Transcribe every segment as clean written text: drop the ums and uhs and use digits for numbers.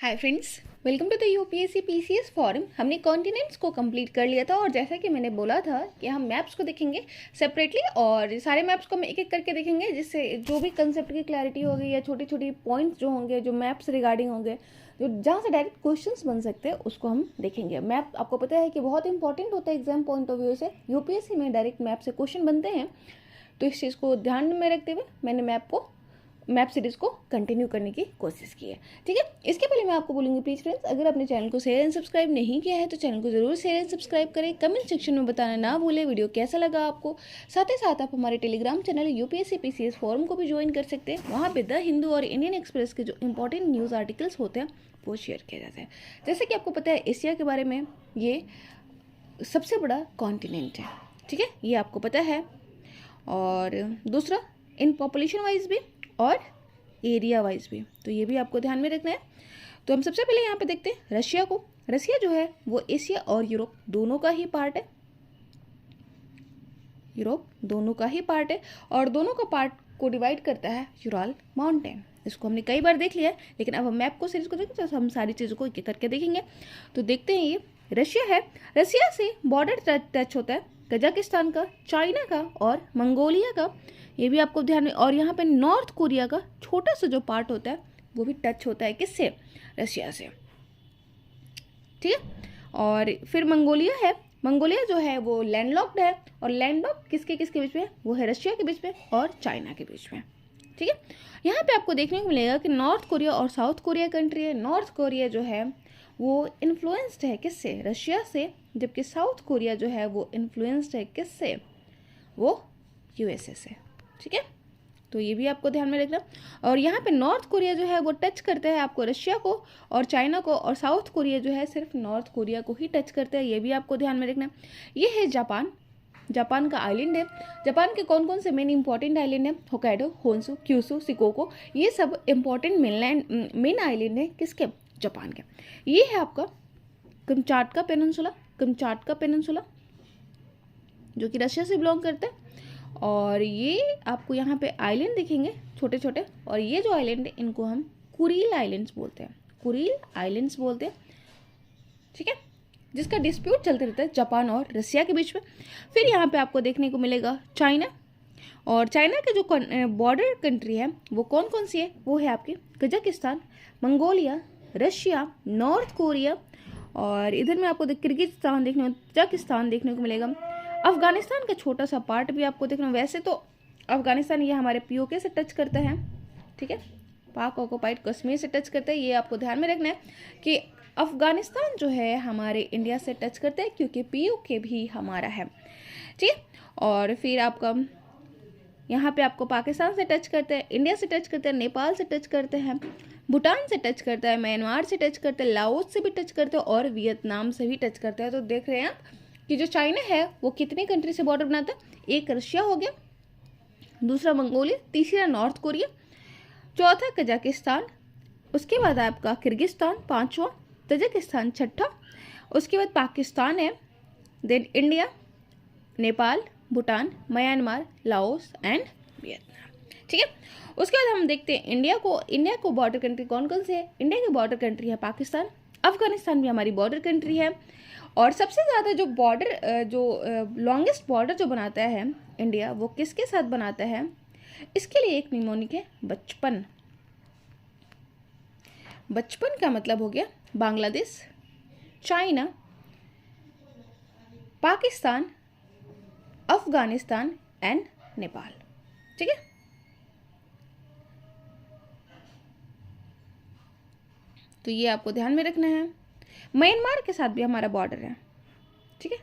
Hi friends, welcome to the UPSC PCS forum. हमने continents को complete कर लिया था और जैसा कि मैंने बोला था कि हम मैप्स को देखेंगे सेपरेटली और सारे मैप्स को हम एक एक करके देखेंगे, जिससे जो भी कंसेप्ट की क्लैरिटी होगी या छोटी छोटी पॉइंट्स जो होंगे, जो मैप्स रिगार्डिंग होंगे, जो जहाँ से डायरेक्ट क्वेश्चंस बन सकते हैं, उसको हम देखेंगे। मैप आपको पता है कि बहुत इंपॉर्टेंट होता है एग्जाम पॉइंट ऑफ व्यू से। यूपीएससी में डायरेक्ट मैप से क्वेश्चन बनते हैं, तो इस चीज़ को ध्यान में रखते हुए मैंने मैप सीरीज को कंटिन्यू करने की कोशिश की है। ठीक है, इसके पहले मैं आपको बोलूँगी प्लीज़ फ्रेंड्स, अगर आपने चैनल को शेयर एंड सब्सक्राइब नहीं किया है तो चैनल को जरूर शेयर एंड सब्सक्राइब करें। कमेंट सेक्शन में बताना ना भूलें वीडियो कैसा लगा आपको। साथ ही साथ आप हमारे Telegram channel UPSC PCS forum को भी ज्वाइन कर सकते हैं। वहाँ पर द हिंदू और इंडियन एक्सप्रेस के जो इंपॉर्टेंट न्यूज़ आर्टिकल्स होते हैं वो शेयर किया जाता है। जैसे कि आपको पता है एशिया के बारे में ये सबसे बड़ा कॉन्टिनेंट है। ठीक है, ये आपको पता है। और दूसरा इन पॉपुलेशन वाइज भी और एरिया वाइज भी, तो ये भी आपको ध्यान में रखना है। तो हम सबसे पहले यहाँ पे देखते हैं रशिया को। रशिया जो है वो एशिया और यूरोप दोनों का ही पार्ट है। यूरोप दोनों का ही पार्ट है और दोनों का पार्ट को डिवाइड करता है यूराल माउंटेन। इसको हमने कई बार देख लिया है, लेकिन अब हम मैप को सीरीज को देखें तो हम सारी चीज़ों को एक एक करके देखेंगे। तो देखते हैं, ये रशिया है। रशिया से बॉर्डर टच होता है कजाकिस्तान का, चाइना का और मंगोलिया का, ये भी आपको ध्यान में। और यहाँ पे नॉर्थ कोरिया का छोटा सा जो पार्ट होता है वो भी टच होता है किससे? रशिया से। ठीक है, और फिर मंगोलिया है। मंगोलिया जो है वो लैंडलॉक्ड है और लैंडलॉक्ड किसके किसके बीच में? वो है रशिया के बीच में और चाइना के बीच में। ठीक है, यहाँ पे आपको देखने को मिलेगा कि नॉर्थ कोरिया और साउथ कोरिया कंट्री है। नॉर्थ कोरिया जो है वो इन्फ्लुएंस्ड है किससे? रशिया से, जबकि साउथ कोरिया जो है वो इन्फ्लुएंस्ड है किससे? वो यूएसए से। ठीक है, तो ये भी आपको ध्यान में रखना। और यहाँ पे नॉर्थ कोरिया जो है वो टच करता है आपको रशिया को और चाइना को, और साउथ कोरिया जो है सिर्फ नॉर्थ कोरिया को ही टच करता है, ये भी आपको ध्यान में रखना। ये है जापान। जापान का आइलैंड है। जापान के कौन कौन से मेन इंपॉर्टेंट आइलैंड है? होकाइडो, होन्शु, क्यूशु, शिकोको, ये सब इंपॉर्टेंट मेन आइलैंड है किसके? जापान के। ये है आपका कमचाटका पेनिनसुला। कमचाटका पेनिनसुला जो कि रशिया से बिलोंग करता है। और ये आपको यहाँ पे आइलैंड दिखेंगे छोटे छोटे, और ये जो आइलैंड है इनको हम कुरील आइलैंड्स बोलते हैं। कुरील आइलैंड्स बोलते हैं। ठीक है, जिसका डिस्प्यूट चलते रहता है जापान और रशिया के बीच में। फिर यहाँ पे आपको देखने को मिलेगा चाइना। और चाइना के जो बॉर्डर कंट्री है वो कौन कौन सी है? वो है आपकी Kazakhstan, Mongolia, Russia, north Korea, और इधर में आपको किर्गिस्तान तजाकिस्तान देखने को मिलेगा। अफगानिस्तान का छोटा सा पार्ट भी आपको देखना। वैसे तो अफगानिस्तान ये हमारे पीओके से टच करता है। ठीक है, पाक ऑक्युपाइड कश्मीर से टच करता है। ये आपको ध्यान में रखना है कि अफगानिस्तान जो है हमारे इंडिया से टच करता है, क्योंकि पीओके भी हमारा है। ठीक है, और फिर आपका यहाँ पे आपको पाकिस्तान से टच करते हैं, इंडिया से टच करते हैं, नेपाल से टच करते हैं, भूटान से टच करता है, म्यांमार से टच करते हैं, लाओस से भी टच करते हैं और वियतनाम से भी टच करते हैं। तो देख रहे हैं आप कि जो चाइना है वो कितनी कंट्री से बॉर्डर बनाता है? एक रशिया हो गया, दूसरा मंगोलिया, तीसरा नॉर्थ कोरिया, चौथा कजाकिस्तान, उसके बाद आपका किर्गिस्तान पांचवा, तजाकिस्तान छठा, उसके बाद पाकिस्तान है, then India, Nepal, Bhutan, Myanmar, Laos and Vietnam. ठीक है, उसके बाद हम देखते हैं इंडिया को बॉर्डर कंट्री कौन कौन से है? इंडिया की बॉर्डर कंट्री है पाकिस्तान, अफगानिस्तान भी हमारी बॉर्डर कंट्री है। और सबसे ज़्यादा जो बॉर्डर लॉन्गेस्ट बॉर्डर जो बनाता है इंडिया, वो किसके साथ बनाता है? इसके लिए एक निमोनिक है बचपन। बचपन का मतलब हो गया बांग्लादेश, चाइना, पाकिस्तान, अफगानिस्तान एंड नेपाल। ठीक है, तो ये आपको ध्यान में रखना है। म्यांमार के साथ भी हमारा बॉर्डर है। ठीक है,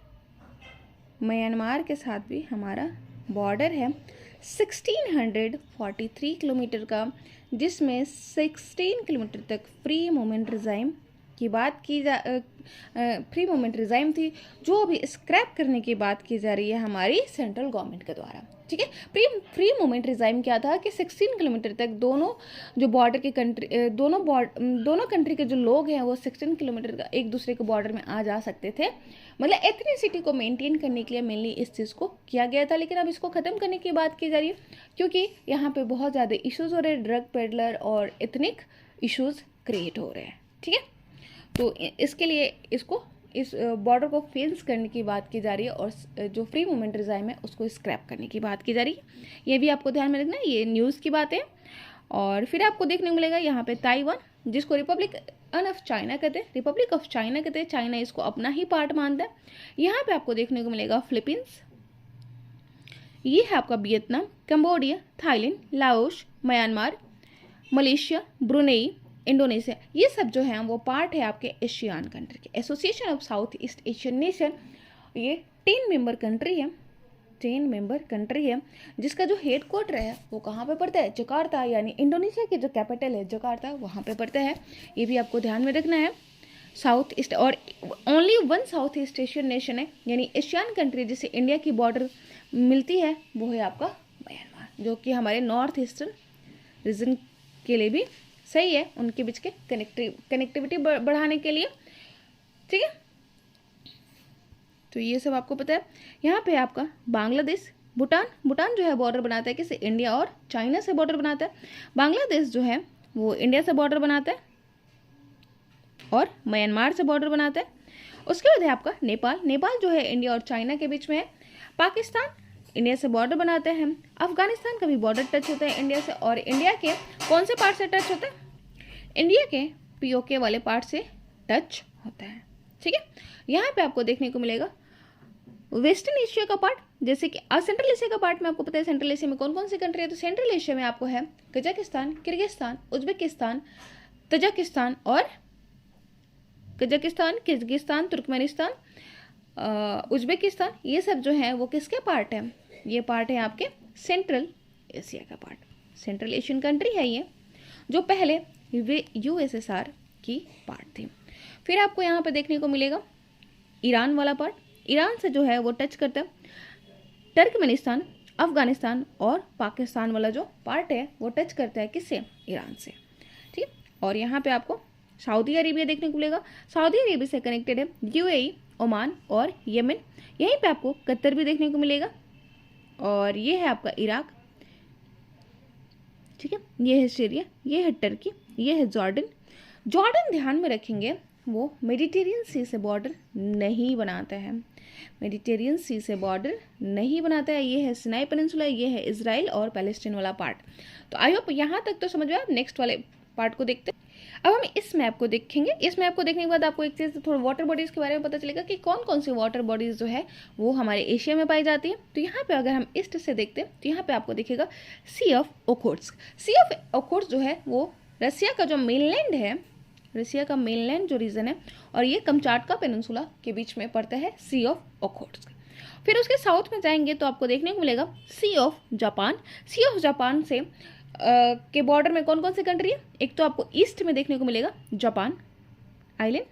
म्यांमार के साथ भी हमारा बॉर्डर है 1643 किलोमीटर का, जिसमें 16 किलोमीटर तक फ्री मूवमेंट रिजाइम की बात की फ्री मूवमेंट रिजाइम थी, जो अभी स्क्रैप करने की बात की जा रही है हमारी सेंट्रल गवर्नमेंट के द्वारा। ठीक है, फ्री मूवमेंट रिजाइम क्या था कि 16 किलोमीटर तक दोनों जो बॉर्डर के कंट्री दोनों कंट्री के जो लोग हैं वो 16 किलोमीटर का एक दूसरे के बॉर्डर में आ जा सकते थे। मतलब एथनिसिटी को मेंटेन करने के लिए मेनली इस चीज़ को किया गया था, लेकिन अब इसको ख़त्म करने की बात की जा रही है, क्योंकि यहाँ पे बहुत ज़्यादा इश्यूज़ हो रहे हैं, ड्रग पेडलर और एथनिक इश्यूज़ क्रिएट हो रहे हैं। ठीक है। तो इसके लिए इसको इस बॉर्डर को फेंस करने की बात की जा रही है और जो फ्री मूवमेंट रिजाइम है उसको स्क्रैप करने की बात की जा रही है। ये भी आपको ध्यान में रखना है, ये न्यूज़ की बात है। और फिर आपको देखने को मिलेगा यहाँ पे ताइवान, जिसको रिपब्लिक ऑफ चाइना कहते हैं, रिपब्लिक ऑफ चाइना कहते हैं, चाइना इसको अपना ही पार्ट मानता है। यहाँ पे आपको देखने को मिलेगा फिलीपींस, ये है आपका Vietnam, Cambodia, Thailand, Laos, Myanmar, Malaysia, Brunei, Indonesia, ये सब जो है वो पार्ट है आपके एशियान कंट्री के, association of south east Asian nation. ये 10 मेंबर कंट्री है, 10 मेंबर कंट्री है, जिसका जो हेड क्वार्टर है वो कहाँ पे पड़ता है, जकार्ता, यानी इंडोनेशिया की जो कैपिटल है जकार्ता, वहाँ पे पड़ता है। ये भी आपको ध्यान में रखना है। साउथ ईस्ट और only one south east Asian nation है, यानी एशियन कंट्री जिसे इंडिया की बॉर्डर मिलती है वो है आपका म्यांमार, जो कि हमारे नॉर्थ ईस्टर्न रीजन के लिए भी सही है, उनके बीच के कनेक्टिविटी बढ़ाने के लिए। ठीक है, तो ये सब आपको पता है। यहाँ पे आपका बांग्लादेश, भूटान जो है बॉर्डर बनाता है किससे, इंडिया और चाइना से बॉर्डर बनाता है। बांग्लादेश जो है वो इंडिया से बॉर्डर बनाता है और म्यांमार से बॉर्डर बनाता है। उसके बाद है आपका नेपाल जो है इंडिया और चाइना के बीच में है। पाकिस्तान इंडिया से बॉर्डर बनाते हैं। अफगानिस्तान का भी बॉर्डर टच होता है इंडिया से, और इंडिया के कौन से पार्ट से टच होता है, इंडिया के पीओके वाले पार्ट से टच होता है। ठीक है, यहाँ पे आपको देखने को मिलेगा वेस्टर्न एशिया का पार्ट, जैसे कि सेंट्रल एशिया का पार्ट में आपको पता है सेंट्रल एशिया में कौन कौन सी कंट्री है, तो सेंट्रल एशिया में आपको है कजाकिस्तान, किर्गिस्तान, उज्बेकिस्तान, तजाकिस्तान और कजाकिस्तान, किर्गिस्तान, तुर्कमेनिस्तान, उज्बेकिस्तान, ये सब जो है वो किसके पार्ट है, ये पार्ट है आपके सेंट्रल एशिया का पार्ट, सेंट्रल एशियन कंट्री है ये, जो पहले यूएसएसआर की पार्ट थी। फिर आपको यहाँ पे देखने को मिलेगा ईरान वाला पार्ट, ईरान से जो है वो टच करता है टर्कमेनिस्तान, अफगानिस्तान और पाकिस्तान वाला जो पार्ट है वो टच करता है किससे, ईरान से। ठीक, और यहाँ पे आपको सऊदी अरेबिया देखने को मिलेगा, सऊदी अरेबिया से कनेक्टेड है यूएई, ओमान और येमेन। यहीं पे आपको कतर भी देखने को मिलेगा, और ये है आपका इराक। ठीक है, ये है सीरिया, ये है टर्की, ये है जॉर्डन ध्यान में रखेंगे वो मेडिटेरियन सी से बॉर्डर नहीं बनाता है, मेडिटेरियन सी से बॉर्डर नहीं बनाता है। ये है सिनाई पेनिनसुला, ये है इजराइल और पैलेस्टीन वाला पार्ट। तो आई होप यहाँ तक तो समझ में आया। नेक्स्ट वाले पार्ट को देखते हैं। अब हम इस मैप को देखेंगे। इस मैप को देखने के बाद आपको एक चीज़ थोड़ा वाटर बॉडीज़ के बारे में पता चलेगा कि कौन कौन सी वाटर बॉडीज़ जो है वो हमारे एशिया में पाई जाती है। तो यहाँ पे अगर हम ईस्ट से देखते हैं तो यहाँ पे आपको दिखेगा सी ऑफ ओखोट्स्क। सी ऑफ ओखोट्स्क जो है वो रसिया का जो मेनलैंड है, रसिया का मेनलैंड जो रीजन है, और ये कमचाटका पेनिनसुला के बीच में पड़ता है सी ऑफ ओखोट्स्क। फिर उसके साउथ में जाएंगे तो आपको देखने को मिलेगा sea of Japan. Sea of Japan से के बॉर्डर में कौन कौन सी कंट्री है, एक तो आपको ईस्ट में देखने को मिलेगा जापान आइलैंड,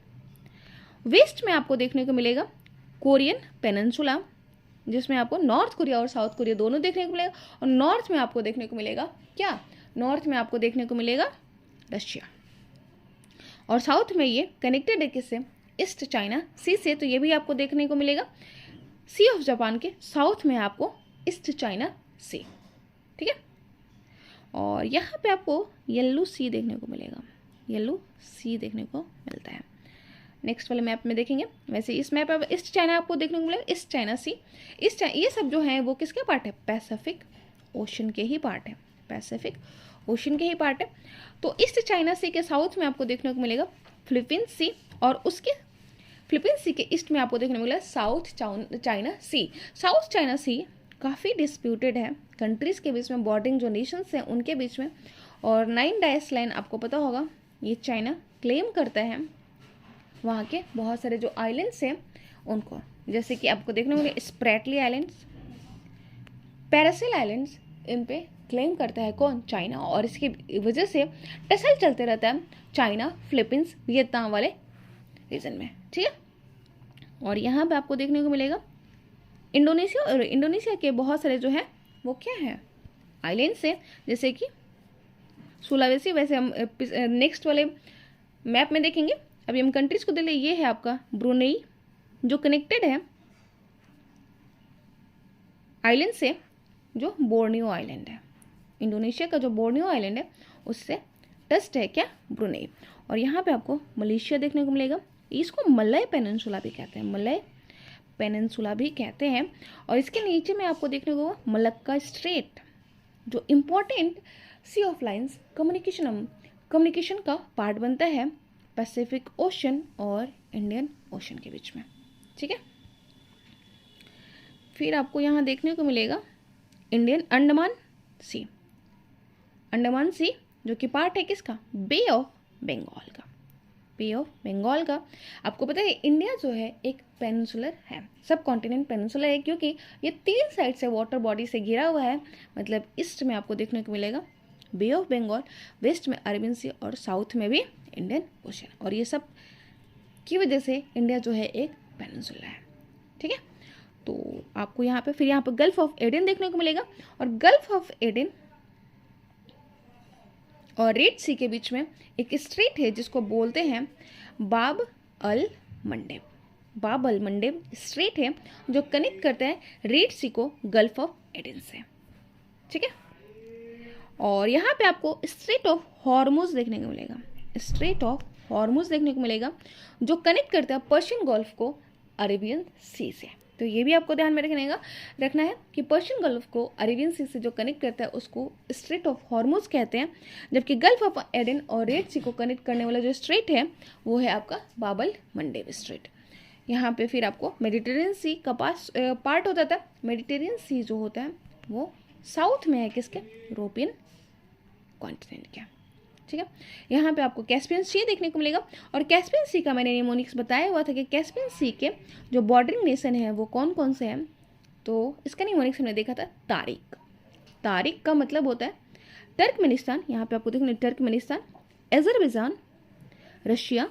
वेस्ट में आपको देखने को मिलेगा कोरियन पेनिनसुला, जिसमें आपको नॉर्थ कोरिया और साउथ कोरिया दोनों देखने को मिलेगा, और नॉर्थ में आपको देखने को मिलेगा क्या, नॉर्थ में आपको देखने को मिलेगा रशिया, और साउथ में ये कनेक्टेड है किससे, ईस्ट चाइना सी से। तो ये भी आपको देखने को मिलेगा सी ऑफ जापान के साउथ में आपको ईस्ट चाइना सी। ठीक है, और यहाँ पे आपको येलो सी देखने को मिलेगा, येलो सी देखने को मिलता है। नेक्स्ट वाले मैप में देखेंगे। वैसे इस मैप पर ईस्ट चाइना आपको देखने को मिलेगा, ईस्ट चाइना सी, ईस्ट ये सब जो है वो किसके पार्ट है, पैसिफिक ओशन के ही पार्ट है, पैसिफिक ओशन के ही पार्ट है। तो ईस्ट चाइना सी के साउथ में आपको देखने को मिलेगा फिलीपींस सी, और उसके फिलीपींस सी के ईस्ट में आपको देखने को मिलेगा साउथ चाइना सी। साउथ चाइना सी काफ़ी डिस्प्यूटेड है कंट्रीज़ के बीच में, बॉर्डरिंग जो नेशंस हैं उनके बीच में, और 9 डायस लाइन आपको पता होगा ये चाइना क्लेम करता है वहाँ के बहुत सारे जो आइलैंड्स हैं उनको, जैसे कि आपको देखने को मिलेगा स्प्रैटली आइलैंड्स, पैरासिल आइलैंड्स, इन पे क्लेम करता है कौन, चाइना, और इसकी वजह से टसल चलते रहता है चाइना फिलीपींस वियतनाम वाले रीजन में। ठीक है, और यहाँ पे आपको देखने को मिलेगा इंडोनेशिया, और इंडोनेशिया के बहुत सारे जो है वो क्या है आइलैंड्स है, जैसे कि सुलावेसी। वैसे हम नेक्स्ट वाले मैप में देखेंगे। अभी हम कंट्रीज को देख ले, ये है आपका ब्रुनेई जो कनेक्टेड है आइलैंड से, जो बोर्नियो आइलैंड है, इंडोनेशिया का जो बोर्नियो आइलैंड है उससे टस्ट है क्या, ब्रुनेई। और यहाँ पे आपको मलेशिया देखने को मिलेगा। इसको मलय पेनिनसुला भी कहते हैं, मलय पेनिनसुला भी कहते हैं। और इसके नीचे में आपको देखने को होगा मलक्का स्ट्रेट, जो important sea of lines communication का पार्ट बनता है पैसिफिक ओशन और इंडियन ओशन के बीच में। ठीक है, फिर आपको यहाँ देखने को मिलेगा इंडियन अंडमान सी जो कि पार्ट है किसका, बे ऑफ बंगाल का। बे ऑफ बंगाल का आपको पता है इंडिया जो है एक पेनिनसुलर है, सब कॉन्टिनेंट पेनिनसुलर है, क्योंकि ये 3 साइड से वाटर बॉडी से घिरा हुआ है। मतलब ईस्ट में आपको देखने को मिलेगा बे ऑफ बंगाल, वेस्ट में अरेबियन सी और साउथ में भी इंडियन ओशन, और ये सब की वजह से इंडिया जो है एक पेनिनसुला है। ठीक है, तो आपको यहाँ पे फिर यहाँ पे गल्फ ऑफ एडन देखने को मिलेगा, और गल्फ ऑफ एडन और रेड सी के बीच में एक स्ट्रेट है जिसको बोलते हैं बाब अल मंडेब स्ट्रेट है जो कनेक्ट करता है रेड सी को गल्फ ऑफ एडन से। ठीक है, और यहाँ पे आपको स्ट्रेट ऑफ हॉर्मुज देखने को मिलेगा, स्ट्रेट ऑफ हॉर्मुज देखने को मिलेगा जो कनेक्ट करता है पर्शियन गल्फ को अरेबियन सी से। तो ये भी आपको ध्यान में रखना है कि पर्शियन गल्फ को अरेबियन सी से जो कनेक्ट करता है उसको स्ट्रेट ऑफ हॉर्मुज कहते हैं, जबकि गल्फ ऑफ एडन और रेड सी को कनेक्ट करने वाला जो स्ट्रेट है वो है आपका बाबल मंडेब स्ट्रेट। यहाँ पे फिर आपको मेडिटेरियन सी का पार्ट होता था। मेडिटेरियन सी जो होता है वो साउथ में है किसके, यूरोपियन कॉन्टिनेंट के। ठीक है, यहाँ पे आपको कैस्पियन सी देखने को मिलेगा, और कैस्पियन सी का मैंने निमोनिक्स बताया हुआ था कि कैस्पियन सी के जो बॉर्डरिंग नेशन है वो कौन कौन से हैं। तो इसका निमोनिक्स हमने देखा था तारिक का मतलब होता है टर्कमेनिस्तान, यहाँ पे आपको देखना Turkmenistan, Azerbaijan, Russia,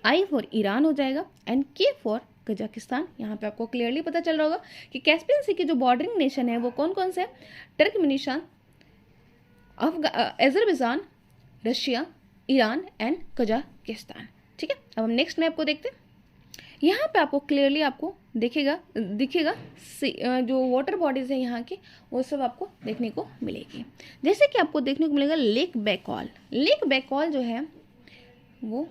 I for Iran हो जाएगा, एंड के फॉर कजाकिस्तान। यहाँ पे आपको क्लियरली पता चल रहा होगा कि कैस्पियन सी के जो बॉर्डरिंग नेशन है वो कौन कौन से हैं, Turkmenistan, Azerbaijan, Russia, Iran and Kazakhstan. ठीक है, अब हम नेक्स्ट मैप को देखते हैं। यहाँ पे आपको क्लियरली आपको दिखेगा जो वाटर बॉडीज है यहाँ की वो सब आपको देखने को मिलेगी। जैसे कि आपको देखने को मिलेगा लेक बैकॉल जो है वो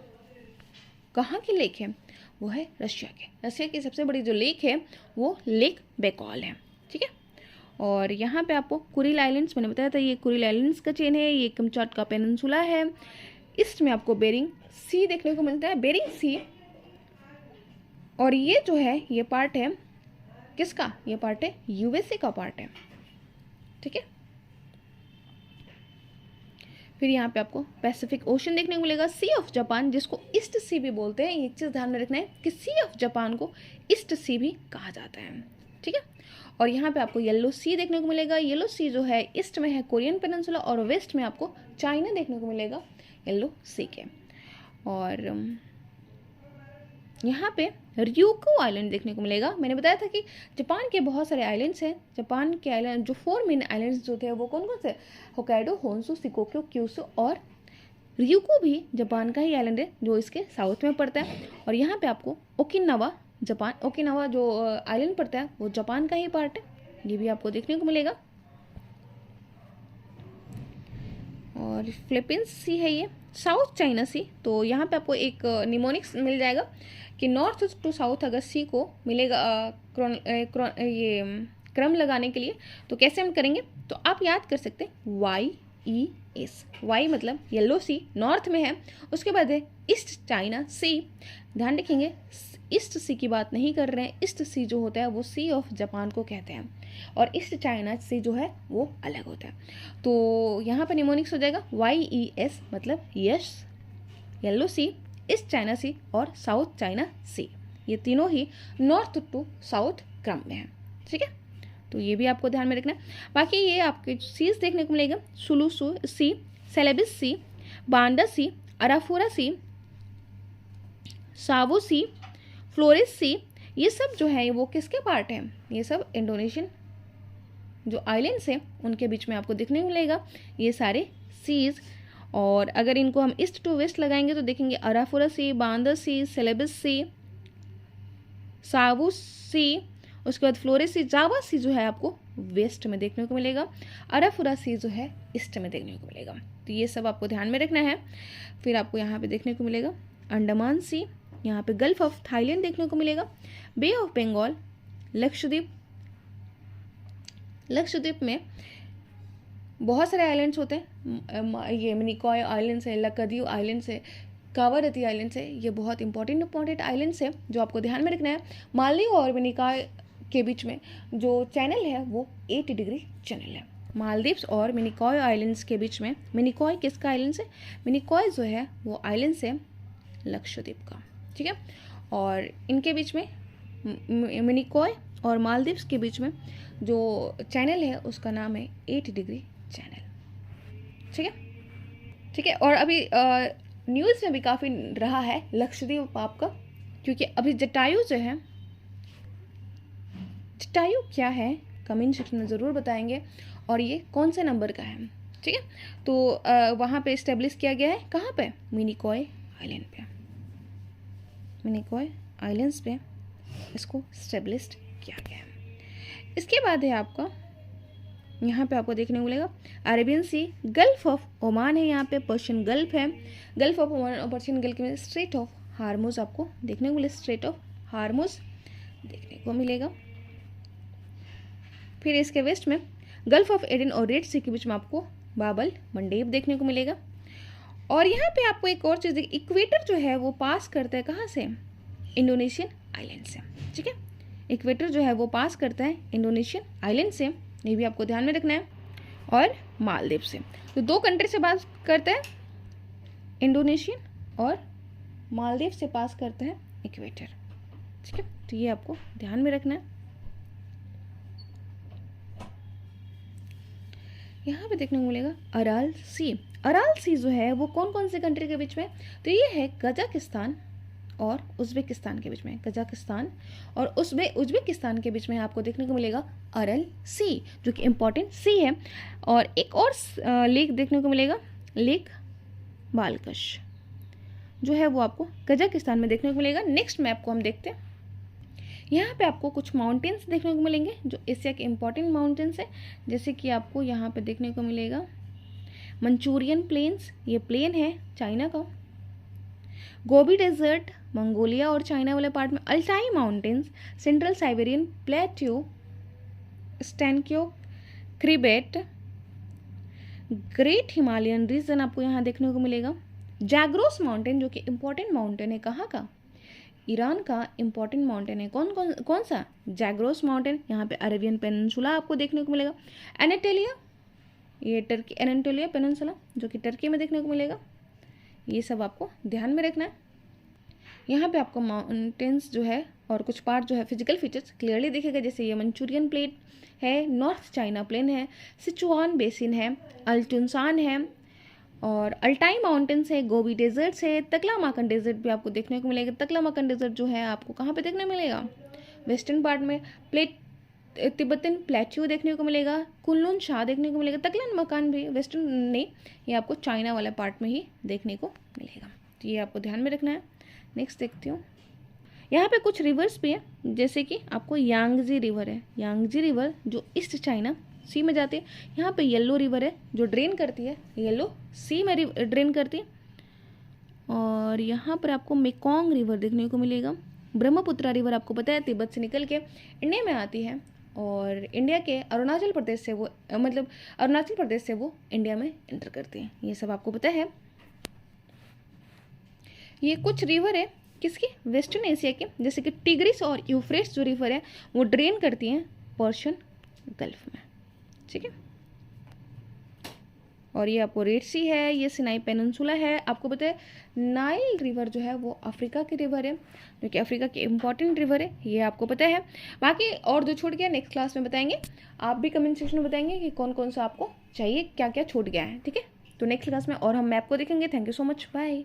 कहाँ की लेक है, वो है रशिया की सबसे बड़ी जो लेक है वो लेक बैकॉल है। ठीक है, और यहाँ पे आपको कुरिल आइलैंड्स मैंने बताया था, ये कुरिल आइलैंड्स का चेन है, ये कमचाटका पेनिनसुला है। ईस्ट में आपको बेरिंग सी देखने को मिलता है, बेरिंग सी, और ये जो है ये पार्ट है किसका, ये पार्ट है यूएसए का पार्ट है। ठीक है, फिर यहाँ पे आपको पैसिफिक ओशन देखने को मिलेगा, सी ऑफ जापान जिसको ईस्ट सी भी बोलते हैं। एक चीज़ ध्यान में रखना है कि सी ऑफ जापान को ईस्ट सी भी कहा जाता है। ठीक है, और यहाँ पे आपको येलो सी देखने को मिलेगा। येलो सी जो है ईस्ट में है कोरियन पेनिनसुला, और वेस्ट में आपको चाइना देखने को मिलेगा येलो सी के। और यहाँ पे ryukyu आइलैंड देखने को मिलेगा। मैंने बताया था कि जापान के बहुत सारे आइलैंड्स हैं। जापान के आइलैंड जो 4 मेन आइलैंड्स जो थे वो कौन कौन से, होक्काइडो, होन्शु, शिकोक्यू, क्यूशू और ryukyu भी जापान का ही आइलैंड है जो इसके साउथ में पड़ता है। और यहाँ पे आपको ओकिनावा जो आइलैंड पड़ता है वो जापान का ही पार्ट है, ये भी आपको देखने को मिलेगा। और फिलीपींस सी है ये, साउथ चाइना सी। तो यहाँ पे आपको एक निमोनिक्स मिल जाएगा कि नॉर्थ टू साउथ अगर सी को मिलेगा ये क्रम लगाने के लिए तो कैसे हम करेंगे, तो आप याद कर सकते हैं YES, वाई मतलब येलो सी नॉर्थ में है, उसके बाद है ईस्ट चाइना सी। ध्यान रखेंगे ईस्ट सी की बात नहीं कर रहे हैं, ईस्ट सी जो होता है वो सी ऑफ जापान को कहते हैं, और ईस्ट चाइना सी जो है वो अलग होता है। तो यहाँ पर निमोनिक्स हो जाएगा YES मतलब यस, येलो सी, ईस्ट चाइना सी और साउथ चाइना सी। ये तीनों ही नॉर्थ टू साउथ क्रम में है। ठीक है, तो ये भी आपको ध्यान में रखना है। बाकी ये आपके सीज देखने को मिलेगा, सुलूसू सी, सेलेबिस सी, बांडा सी, अराफोरा सी, सावो सी, फ्लोरिस सी। ये सब जो है वो किसके पार्ट हैं, ये सब इंडोनेशियन जो आइलैंड्स हैं उनके बीच में आपको दिखने को मिलेगा ये सारे सीज। और अगर इनको हम ईस्ट टू वेस्ट लगाएंगे तो देखेंगे अराफोरा सी, बांदा सी, सेलेबिस सी, सावो सी, उसके बाद फ्लोरिस सी, जावा सी जो है आपको वेस्ट में देखने को मिलेगा, अराफोरा सी जो है ईस्ट में देखने को मिलेगा। तो ये सब आपको ध्यान में रखना है। फिर आपको यहाँ पे देखने को मिलेगा अंडमान सी, यहाँ पे गल्फ ऑफ थाईलैंड देखने को मिलेगा, बे ऑफ बंगाल, लक्षद्वीप। लक्षद्वीप में बहुत सारे आइलैंड्स होते हैं, ये मिनिकॉय आइलैंड्स है, लक्षद्वीप आइलैंड्स है, कावारती आइलैंड्स है, ये बहुत इंपॉर्टेंट आइलैंड्स है जो आपको ध्यान में रखना है। मालदीव और मिनिकॉय के बीच में जो चैनल है वो 80 डिग्री चैनल है। मालदीव्स और मिनिकॉय आइलैंड्स के बीच में, मिनिकॉय किसका आइलैंड्स है? मिनिकॉय जो है वो आइलैंड्स है लक्षद्वीप का, ठीक है। और इनके बीच में मिनिकॉय और मालदीव्स के बीच में जो चैनल है उसका नाम है 80 डिग्री चैनल, ठीक है, ठीक है। और अभी न्यूज़ में भी काफ़ी रहा है लक्षद्वीप आपका, क्योंकि अभी जटायु जो है, जटायु क्या है कमेंट सेक्शन में ज़रूर बताएंगे, और ये कौन से नंबर का है, ठीक है। तो वहाँ पे इस्टेब्लिश किया गया है, कहाँ पे? मिनिकॉय आइलैंड पे, मिनिकॉय आइलैंड्स पे इसको इस्टेब्लिश किया गया है। इसके बाद है आपका यहाँ पे आपको देखने को मिलेगा Arabian sea, gulf of Oman है, यहाँ पे पर्शियन गल्फ है, गल्फ ऑफ ओमान और पर्शियन गल्फ में स्ट्रेट ऑफ हार्मुज आपको देखने को मिलेगा, स्ट्रेट ऑफ हार्मुज देखने को मिलेगा। फिर इसके वेस्ट में गल्फ ऑफ एडन और रेड सी के बीच में आपको बाबल मंडेब देखने को मिलेगा। और यहाँ पे आपको एक और चीज़, इक्वेटर जो है वो पास करता है कहाँ से? इंडोनेशियन आइलैंड से, ठीक है। इक्वेटर जो है वो पास करता है इंडोनेशियन आइलैंड से, ये भी आपको ध्यान में रखना है, और मालदीव से। तो दो कंट्री से पास करता है इंडोनेशियन, और मालदीव से पास करता है इक्वेटर, ठीक है। तो ये आपको ध्यान में रखना है। यहाँ पे देखने को मिलेगा अराल सी। अराल सी जो है वो कौन कौन से कंट्री के बीच में? तो ये है कजाकिस्तान और उज़्बेकिस्तान के बीच में, कजाकिस्तान और उज़्बेकिस्तान के बीच में आपको देखने को मिलेगा अरल सी, जो कि इम्पॉर्टेंट सी है। और एक और लेक देखने को मिलेगा, लेक बालकश, जो है वो आपको कजाकिस्तान में देखने को मिलेगा। नेक्स्ट मैप को हम देखते हैं। यहाँ पे आपको कुछ माउंटेन्स देखने को मिलेंगे जो एशिया के इम्पॉर्टेंट माउंटेन्स है, जैसे कि आपको यहाँ पे देखने को मिलेगा मंचूरियन प्लेन्स, ये प्लेन है चाइना का, गोबी डेजर्ट मंगोलिया और चाइना वाले पार्ट में, Altai mountains, central Siberian plateau, स्टैनक्यो क्रिबेट, ग्रेट हिमालयन रीजन आपको यहाँ देखने को मिलेगा, जैग्रोस माउंटेन जो कि इम्पॉर्टेंट माउंटेन है, कहाँ का? ईरान का इम्पॉर्टेंट माउंटेन है। कौन सा? Zagros mountain. यहाँ पे अरेबियन पेनिनसुला आपको देखने को मिलेगा, एनाटोलिया, ये टर्की, एनाटोलिया पेनिनसुला जो कि टर्की में देखने को मिलेगा। ये सब आपको ध्यान में रखना है। यहाँ पे आपको माउंटेन्स जो है और कुछ पार्ट जो है फिजिकल फीचर्स क्लियरली दिखेगा, जैसे ये मंचूरियन प्लेट है, नॉर्थ चाइना प्लेन है, सिचुआन बेसिन है, अल्टुनसान है, और अल्टाई माउंटेन्स है, गोबी डेजर्ट्स है, तकलामाकन डेजर्ट भी आपको देखने को मिलेगा। तकलामाकन डेजर्ट जो है आपको कहाँ पे देखने मिलेगा? वेस्टर्न पार्ट में। तिब्बतन प्लेट्यू देखने को मिलेगा, कुनलुन शाह देखने को मिलेगा। तकलामाकन भी वेस्टर्न नहीं, ये आपको चाइना वाला पार्ट में ही देखने को मिलेगा, तो ये आपको ध्यान में रखना है। नेक्स्ट देखती हूँ, यहाँ पे कुछ रिवर्स भी है, जैसे कि आपको यांगजी रिवर है, यांगजी रिवर जो ईस्ट चाइना सी में जाती है। यहाँ पे येलो रिवर है जो ड्रेन करती है, येलो सी में ड्रेन करती है। और यहाँ पर आपको मेकोंग रिवर देखने को मिलेगा। ब्रह्मपुत्रा रिवर आपको पता है तिब्बत से निकल के इंडिया में आती है, और इंडिया के अरुणाचल प्रदेश से वो अरुणाचल प्रदेश से वो इंडिया में एंटर करती है, ये सब आपको पता है। ये कुछ रिवर है किसकी? वेस्टर्न एशिया के, जैसे कि टिग्रिस और यूफ्रेट्स जो रिवर है वो ड्रेन करती हैं पर्शियन गल्फ में, ठीक है। और ये आपको रेड सी है, ये सिनाई पेनिनसुला है। आपको पता है नाइल रिवर जो है वो अफ्रीका की रिवर है, जो कि अफ्रीका की इम्पॉर्टेंट रिवर है, ये आपको पता है। बाकी और जो छूट गया नेक्स्ट क्लास में बताएंगे, आप भी कमेंट सेक्शन में बताएंगे कि कौन कौन सा आपको चाहिए, क्या क्या छूट गया है, ठीक है। तो नेक्स्ट क्लास में और हम मैप को देखेंगे। Thank you so much, bye.